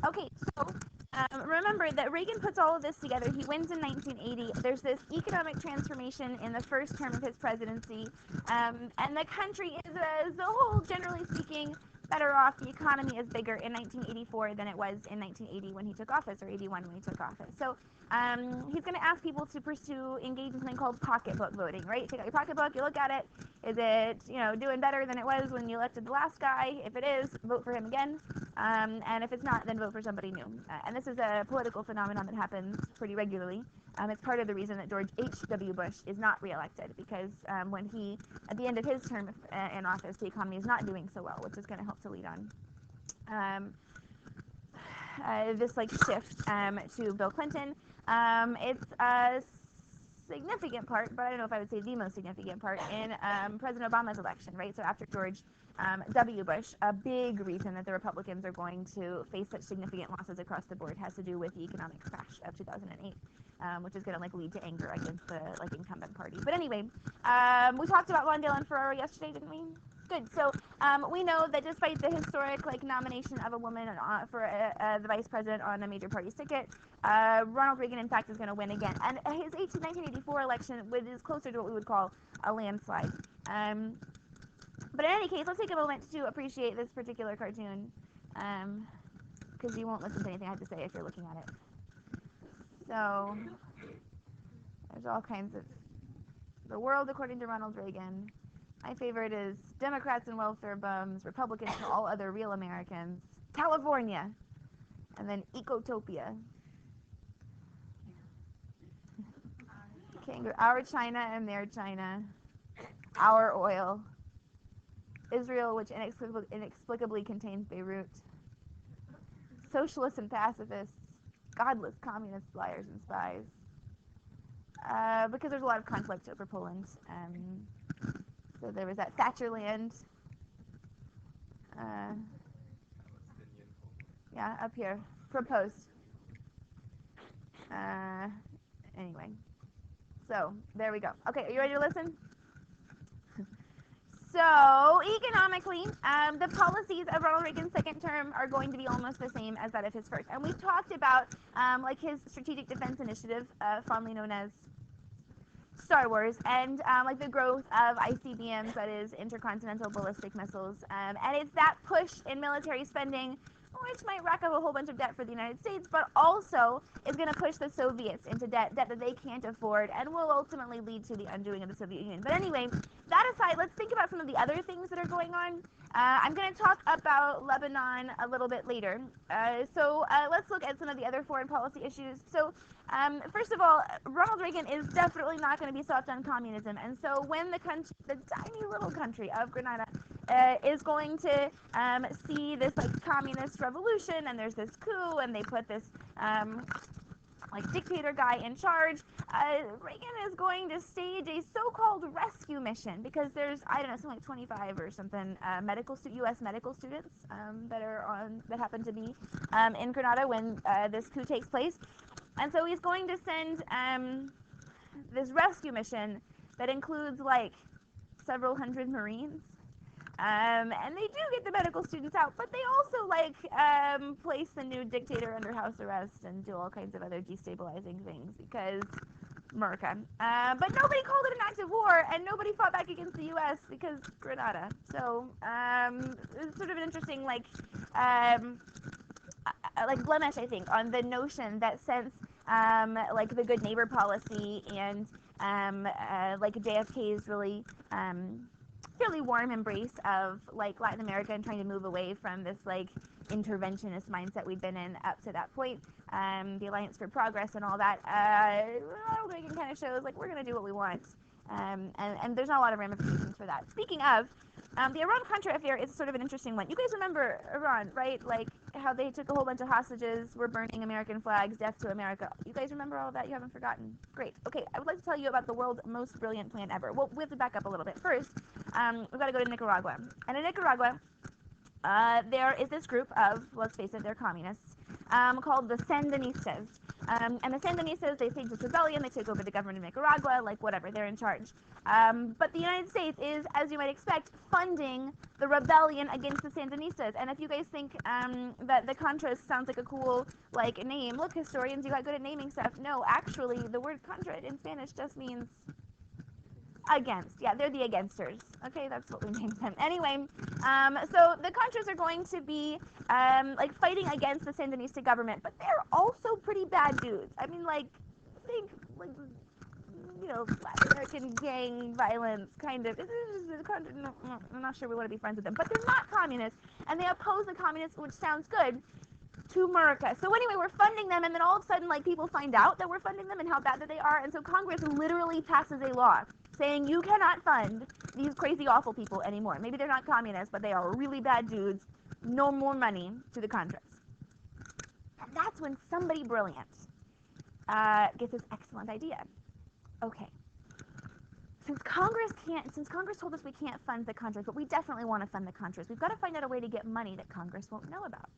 Okay, so remember that Reagan puts all of this together. He wins in 1980. There's this economic transformation in the first term of his presidency, and the country is, as a whole, generally speaking, better off. The economy is bigger in 1984 than it was in 1980 when he took office, or 81 when he took office. So he's going to ask people to engage in something called pocketbook voting, right? Take out your pocketbook, you look at it. Is it, doing better than it was when you elected the last guy? If it is, vote for him again. And if it's not, then vote for somebody new. And this is a political phenomenon that happens pretty regularly. It's part of the reason that George H.W. Bush is not reelected, because when he, at the end of his term in office, the economy is not doing so well, which is going to help to lead on this shift to Bill Clinton. It's a significant part, but I don't know if I would say the most significant part in President Obama's election, right? So after George W. Bush, a big reason that the Republicans are going to face such significant losses across the board has to do with the economic crash of 2008, which is going to lead to anger against the incumbent party. But anyway, we talked about Lawndale and Ferraro yesterday, didn't we? Good. So we know that despite the historic nomination of a woman for the vice president on a major party's ticket, Ronald Reagan, in fact, is going to win again. And his 1984 election is closer to what we would call a landslide. But in any case, let's take a moment to appreciate this particular cartoon, because you won't listen to anything I have to say if you're looking at it. So there's all kinds of the world according to Ronald Reagan. My favorite is Democrats and welfare bums, Republicans to all other real Americans, California, and then Ecotopia. Our China and their China, our oil, Israel, which inexplicably contains Beirut, socialists and pacifists, godless communists, liars and spies, because there's a lot of conflict over Poland. So there was that Thatcherland. Yeah, up here. Proposed. Anyway. So, there we go. Okay, are you ready to listen? So, economically, the policies of Ronald Reagan's second term are going to be almost the same as that of his first. And we've talked about his Strategic Defense Initiative, fondly known as Star Wars, and the growth of ICBMs, that is intercontinental ballistic missiles, and it's that push in military spending, which might rack up a whole bunch of debt for the United States, but also is going to push the Soviets into debt that they can't afford, and will ultimately lead to the undoing of the Soviet Union. But anyway, that aside, let's think about some of the other things that are going on. I'm going to talk about Lebanon a little bit later. So let's look at some of the other foreign policy issues. So first of all, Ronald Reagan is definitely not going to be soft on communism. And so when the tiny little country of Grenada is going to see this communist revolution, and there's this coup, and they put this dictator guy in charge, Reagan is going to stage a so-called rescue mission, because there's, I don't know, something like 25 or something U.S. medical students that happen to be in Grenada when this coup takes place. And so he's going to send this rescue mission that includes several hundred Marines. And they do get the medical students out, but they also place the new dictator under house arrest and do all kinds of other destabilizing things, because America. But nobody called it an act of war, and nobody fought back against the U.S. because Grenada. So it's sort of an interesting blemish, I think, on the notion that since the good neighbor policy and JFK's really fairly warm embrace of Latin America and trying to move away from this interventionist mindset we'd been in up to that point, the Alliance for Progress and all that, Ronald Reagan kind of shows we're going to do what we want, and there's not a lot of ramifications for that. Speaking of, the Iran-Contra affair is sort of an interesting one. You guys remember Iran, right? How they took a whole bunch of hostages, were burning American flags, death to America. You guys remember all of that? You haven't forgotten? Great. Okay, I would like to tell you about the world's most brilliant plan ever. Well, we have to back up a little bit. First, we've got to go to Nicaragua. And in Nicaragua, there is this group of, let's face it, they're communists, called the Sandinistas. And the Sandinistas, they staged this rebellion, they took over the government of Nicaragua, like whatever, they're in charge. But the United States is, as you might expect, funding the rebellion against the Sandinistas. And if you guys think that the Contras sounds like a cool like name, look, historians, you got good at naming stuff. No, actually, the word Contra in Spanish just means against. Yeah, they're the againsters. Okay, that's what we named them. Anyway, so the Contras are going to be like fighting against the Sandinista government, but they're also pretty bad dudes. I mean, like, think like, you know, Latin American gang violence kind of. I'm not sure we want to be friends with them, but they're not communists, and they oppose the communists, which sounds good to America. So anyway, we're funding them, and then all of a sudden, like, people find out that we're funding them and how bad that they are, and so Congress literally passes a law saying you cannot fund these crazy, awful people anymore. Maybe they're not communists, but they are really bad dudes. No more money to the Contras. And that's when somebody brilliant gets this excellent idea. Okay. Since Congress told us we can't fund the Contras, but we definitely want to fund the Contras, we've got to find out a way to get money that Congress won't know about.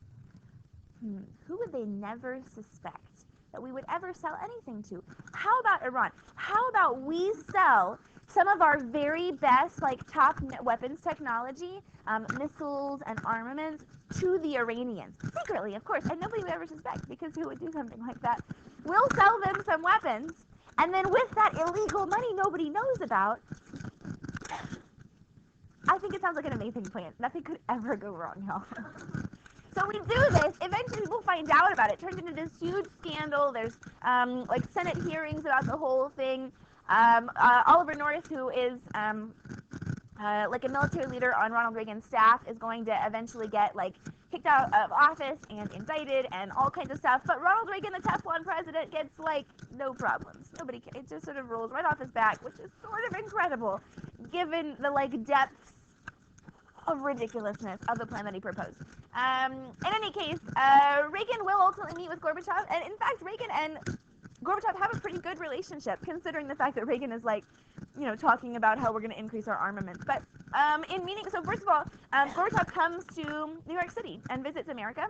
Who would they never suspect that we would ever sell anything to? How about Iran? How about we sell some of our very best, like, top weapons technology, missiles and armaments to the Iranians? Secretly, of course, and nobody would ever suspect, because who would do something like that? We'll sell them some weapons, and then with that illegal money nobody knows about, I think it sounds like an amazing plan. Nothing could ever go wrong, y'all. So we do this, eventually people find out about it, turns into this huge scandal, there's like Senate hearings about the whole thing. Oliver North, who is like a military leader on Ronald Reagan's staff, is going to eventually get like kicked out of office and indicted and all kinds of stuff, but Ronald Reagan, the Teflon president, gets like no problems. Nobody, it just sort of rolls right off his back, which is sort of incredible given the like depths of ridiculousness of the plan that he proposed. In any case, Reagan will ultimately meet with Gorbachev, and in fact, Reagan and Gorbachev have a pretty good relationship, considering the fact that Reagan is like, you know, talking about how we're going to increase our armaments. But in meeting, so first of all, Gorbachev comes to New York City and visits America.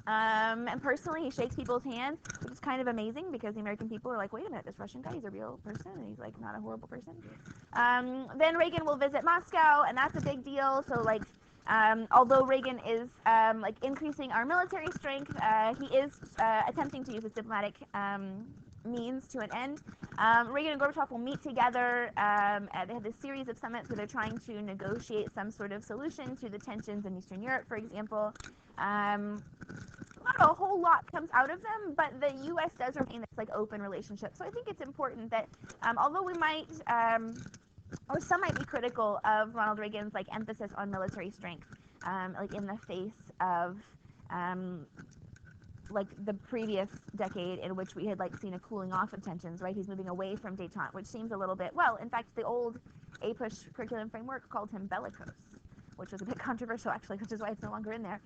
And personally, he shakes people's hands, which is kind of amazing because the American people are like, wait a minute, this Russian guy, he's a real person, and he's like not a horrible person. Then Reagan will visit Moscow, and that's a big deal. So like, although Reagan is like increasing our military strength, he is attempting to use his diplomatic means to an end. Reagan and Gorbachev will meet together. They have this series of summits where they're trying to negotiate some sort of solution to the tensions in Eastern Europe, for example. Not a whole lot comes out of them, but the U.S. does remain this like open relationship. So I think it's important that although we might, or some might be critical of Ronald Reagan's like emphasis on military strength, like in the face of like the previous decade in which we had like seen a cooling off of tensions, right? He's moving away from détente, which seems a little bit, well, in fact, the old APUSH curriculum framework called him bellicose, which was a bit controversial actually, which is why it's no longer in there.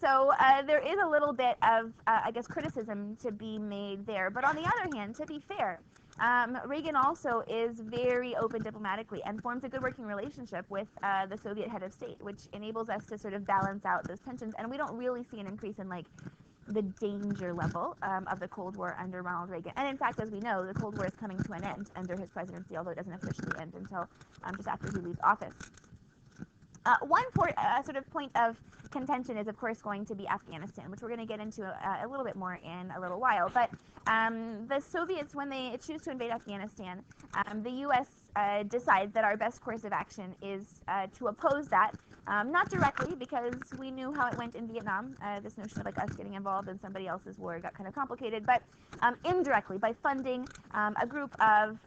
So there is a little bit of, I guess, criticism to be made there. But on the other hand, to be fair, Reagan also is very open diplomatically and forms a good working relationship with the Soviet head of state, which enables us to sort of balance out those tensions. And we don't really see an increase in like the danger level of the Cold War under Ronald Reagan. And in fact, as we know, the Cold War is coming to an end under his presidency, although it doesn't officially end until just after he leaves office. One sort of point of contention is, of course, going to be Afghanistan, which we're going to get into a little bit more in a little while. But the Soviets, when they choose to invade Afghanistan, the U.S. Decides that our best course of action is to oppose that. Not directly, because we knew how it went in Vietnam. This notion of like us getting involved in somebody else's war got kind of complicated, but indirectly by funding a group of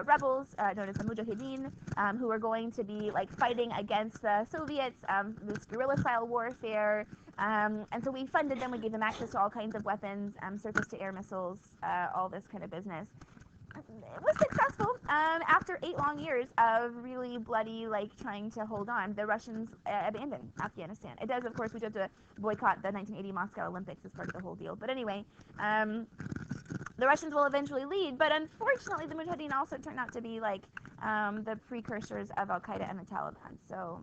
rebels known as the Mujahideen, who are going to be like fighting against the Soviets, this guerrilla-style warfare. And so we funded them. We gave them access to all kinds of weapons, surface-to-air missiles, all this kind of business. It was successful. After 8 long years of really bloody, like, trying to hold on, the Russians abandoned Afghanistan. It does, of course, we do have to boycott the 1980 Moscow Olympics as part of the whole deal. But anyway, the Russians will eventually lead, but unfortunately the Mujahideen also turned out to be, like, the precursors of Al-Qaeda and the Taliban. So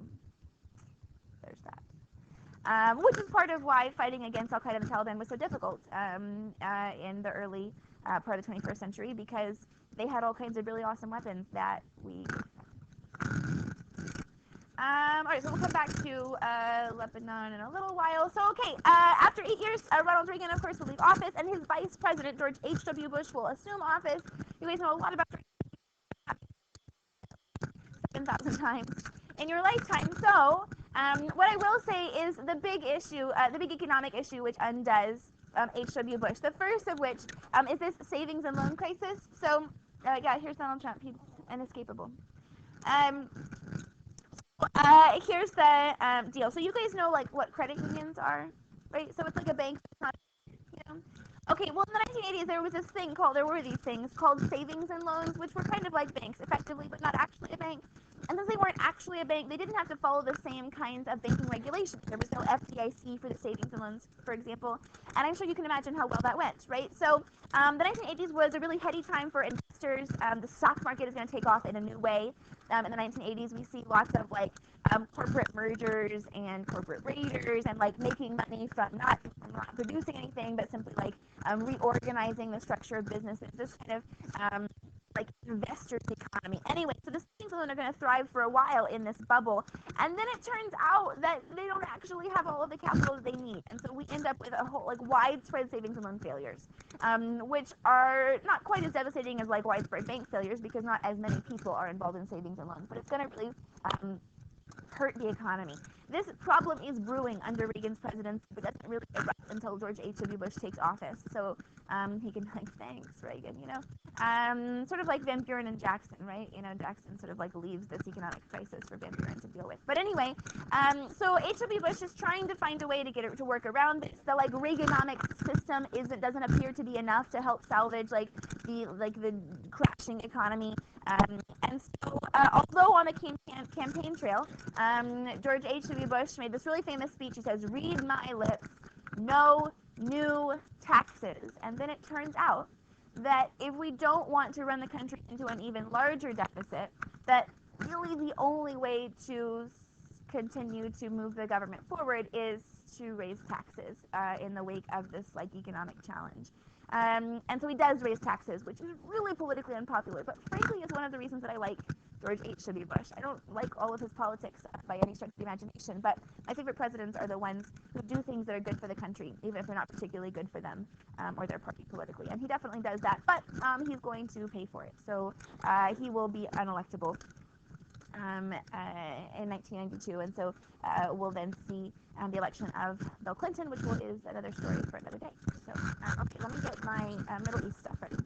there's that. Which is part of why fighting against Al-Qaeda and the Taliban was so difficult in the early part of the 21st century, because they had all kinds of really awesome weapons that we... Alright, so we'll come back to Lebanon in a little while. So, okay, after 8 years, Ronald Reagan, of course, will leave office, and his vice president, George H.W. Bush, will assume office. You guys know a lot about 7,000 times in your lifetime. So, what I will say is the big issue, the big economic issue which undoes H.W. Bush. The first of which is this savings and loan crisis. So, yeah, here's Donald Trump. He's inescapable. Here's the deal. So you guys know like what credit unions are, right? So it's like a bank. It's not, you know. Okay, well in the 1980s there was this thing there were these things called savings and loans, which were kind of like banks effectively, but not actually a bank. And since they weren't actually a bank, they didn't have to follow the same kinds of banking regulations. There was no FDIC for the savings and loans, for example. And I'm sure you can imagine how well that went, right? So the 1980s was a really heady time for investors. The stock market is going to take off in a new way. In the 1980s, we see lots of like corporate mergers and corporate raiders, and like making money from not producing anything, but simply like reorganizing the structure of businesses. This kind of like investors economy. Anyway, so the savings loans are going to thrive for a while in this bubble, and then it turns out that they don't actually have all of the capital that they need, and so we end up with a whole like widespread savings and loan failures, which are not quite as devastating as like widespread bank failures, because not as many people are involved in savings and loans, but it's going to really hurt the economy. This problem is brewing under Reagan's presidency, but doesn't really erupt until George H.W. Bush takes office. So he can be like, thanks, Reagan, you know? Sort of like Van Buren and Jackson, right? You know, Jackson sort of like leaves this economic crisis for Van Buren to deal with. But anyway, so H.W. Bush is trying to find a way to get it to work around this. The like Reaganomic system doesn't appear to be enough to help salvage the crashing economy. And so, although on the campaign trail, George H.W. Bush made this really famous speech. He says, "Read my lips, no new taxes." And then it turns out that if we don't want to run the country into an even larger deficit, that really the only way to continue to move the government forward is to raise taxes in the wake of this like economic challenge. And so he does raise taxes, which is really politically unpopular, but frankly is one of the reasons that I like George H.W. Bush. I don't like all of his politics by any stretch of the imagination, but my favorite presidents are the ones who do things that are good for the country, even if they're not particularly good for them or their party politically. And he definitely does that, but he's going to pay for it. So he will be unelectable in 1992, and so we'll then see the election of Bill Clinton, which is another story for another day. So, okay, let me get my Middle East stuff ready.